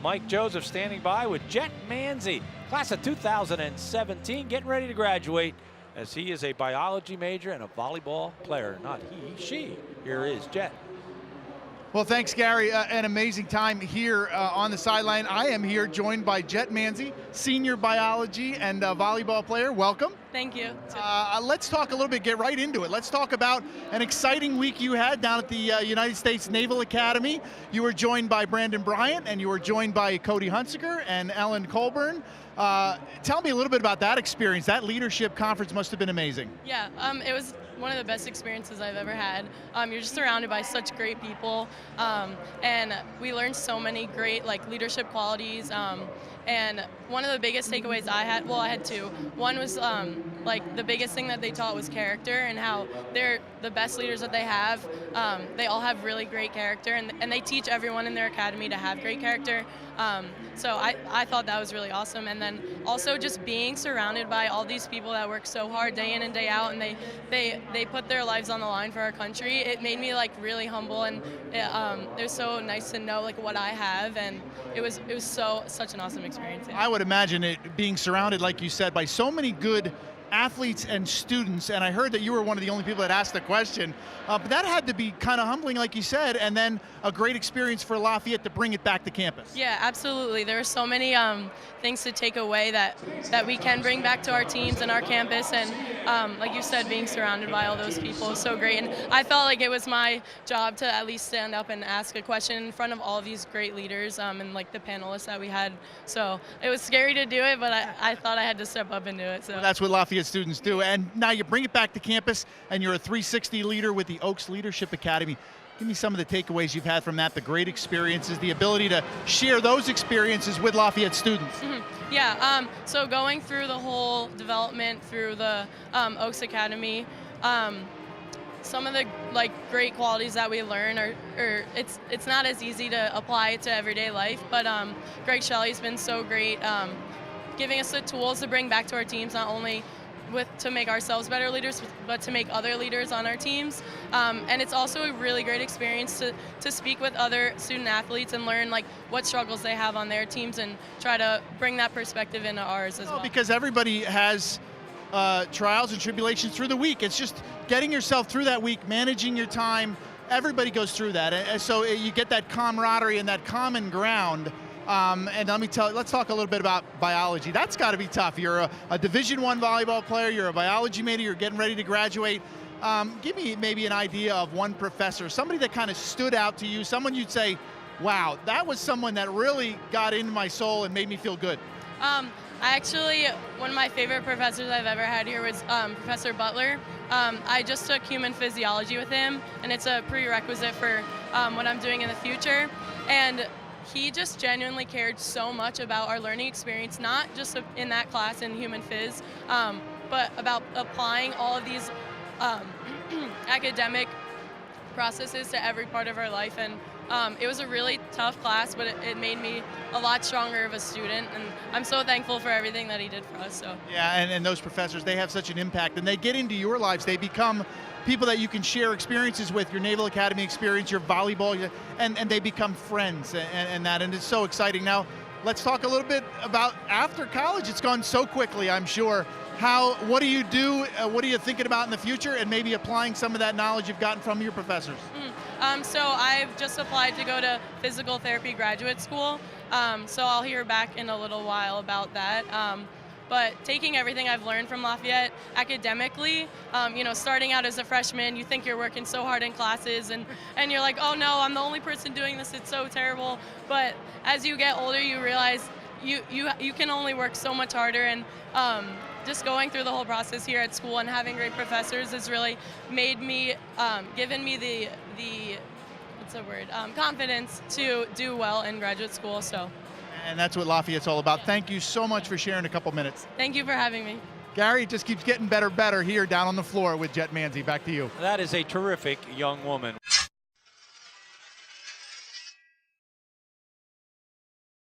Mike Joseph standing by with Jet Manzi, class of 2017, getting ready to graduate, as he is a biology major and a volleyball player. Not he, she. Here is Jet. Well, thanks, Gary. An amazing time here on the sideline. I am here joined by Jet Manzi, senior biology and volleyball player. Welcome. Thank you. Let's talk a little bit, get right into it. Let's talk about an exciting week you had down at the United States Naval Academy. You were joined by Brandon Bryant, and you were joined by Cody Hunsaker and Ellen Colburn. Tell me a little bit about that experience. That leadership conference must have been amazing. Yeah, it was one of the best experiences I've ever had. You're just surrounded by such great people, and we learned so many great leadership qualities. And one of the biggest takeaways I had, well, I had two. One was the biggest thing that they taught was character, and how they're the best leaders that they have. They all have really great character, and they teach everyone in their academy to have great character. So I thought that was really awesome. And then also just being surrounded by all these people that work so hard day in and day out, and they put their lives on the line for our country. It made me really humble, and it was so nice to know what I have, and it was such an awesome experience. I would imagine it being surrounded, like you said, by so many good athletes and students, and I heard that you were one of the only people that asked the question, but that had to be kind of humbling, like you said, and then a great experience for Lafayette to bring it back to campus. Yeah, absolutely. There are so many things to take away that we can bring back to our teams and our campus, and like you said, being surrounded by all those people is so great, and I felt like it was my job to at least stand up and ask a question in front of all these great leaders and the panelists that we had. So it was scary to do it, but I thought I had to step up and do it. So well, that's what Lafayette students do, and now you bring it back to campus, and you're a 360 leader with the Oaks Leadership Academy. Give me some of the takeaways you've had from that, the great experiences, the ability to share those experiences with Lafayette students. Mm-hmm. Yeah, so going through the whole development through the Oaks Academy, some of the great qualities that we learn are it's not as easy to apply to everyday life, but Greg Shelley's been so great, giving us the tools to bring back to our teams, not only to make ourselves better leaders, but to make other leaders on our teams. And it's also a really great experience to speak with other student athletes and learn what struggles they have on their teams, and try to bring that perspective into ours as well. Because everybody has trials and tribulations through the week. It's just getting yourself through that week, managing your time. Everybody goes through that, and so you get that camaraderie and that common ground. And let's talk a little bit about biology. That's got to be tough. You're a Division I volleyball player, you're a biology major, you're getting ready to graduate. Give me maybe an idea of one professor, somebody that kind of stood out to you, someone you'd say, wow, that was someone that really got into my soul and made me feel good. One of my favorite professors I've ever had here was Professor Butler. I just took human physiology with him, and it's a prerequisite for what I'm doing in the future. And he just genuinely cared so much about our learning experience, not just in that class in human phys, but about applying all of these academic processes to every part of our life. And it was a really tough class, but it made me a lot stronger of a student, and I'm so thankful for everything that he did for us. So yeah, and those professors, they have such an impact, and they get into your lives. They become people that you can share experiences with, your Naval Academy experience, your volleyball, and they become friends, and it's so exciting. Now, let's talk a little bit about after college. It's gone so quickly, I'm sure. What do you do? What are you thinking about in the future, and maybe applying some of that knowledge you've gotten from your professors? So I've just applied to go to physical therapy graduate school, so I'll hear back in a little while about that. But taking everything I've learned from Lafayette academically, starting out as a freshman, you think you're working so hard in classes, and you're like, oh no, I'm the only person doing this, it's so terrible. But as you get older, you realize you can only work so much harder, and just going through the whole process here at school and having great professors has really made me, given me the confidence to do well in graduate school. So. And that's what Lafayette's all about. Thank you so much for sharing a couple minutes. Thank you for having me. Gary, it just keeps getting better here down on the floor with Jet Manzi. Back to you. That is a terrific young woman.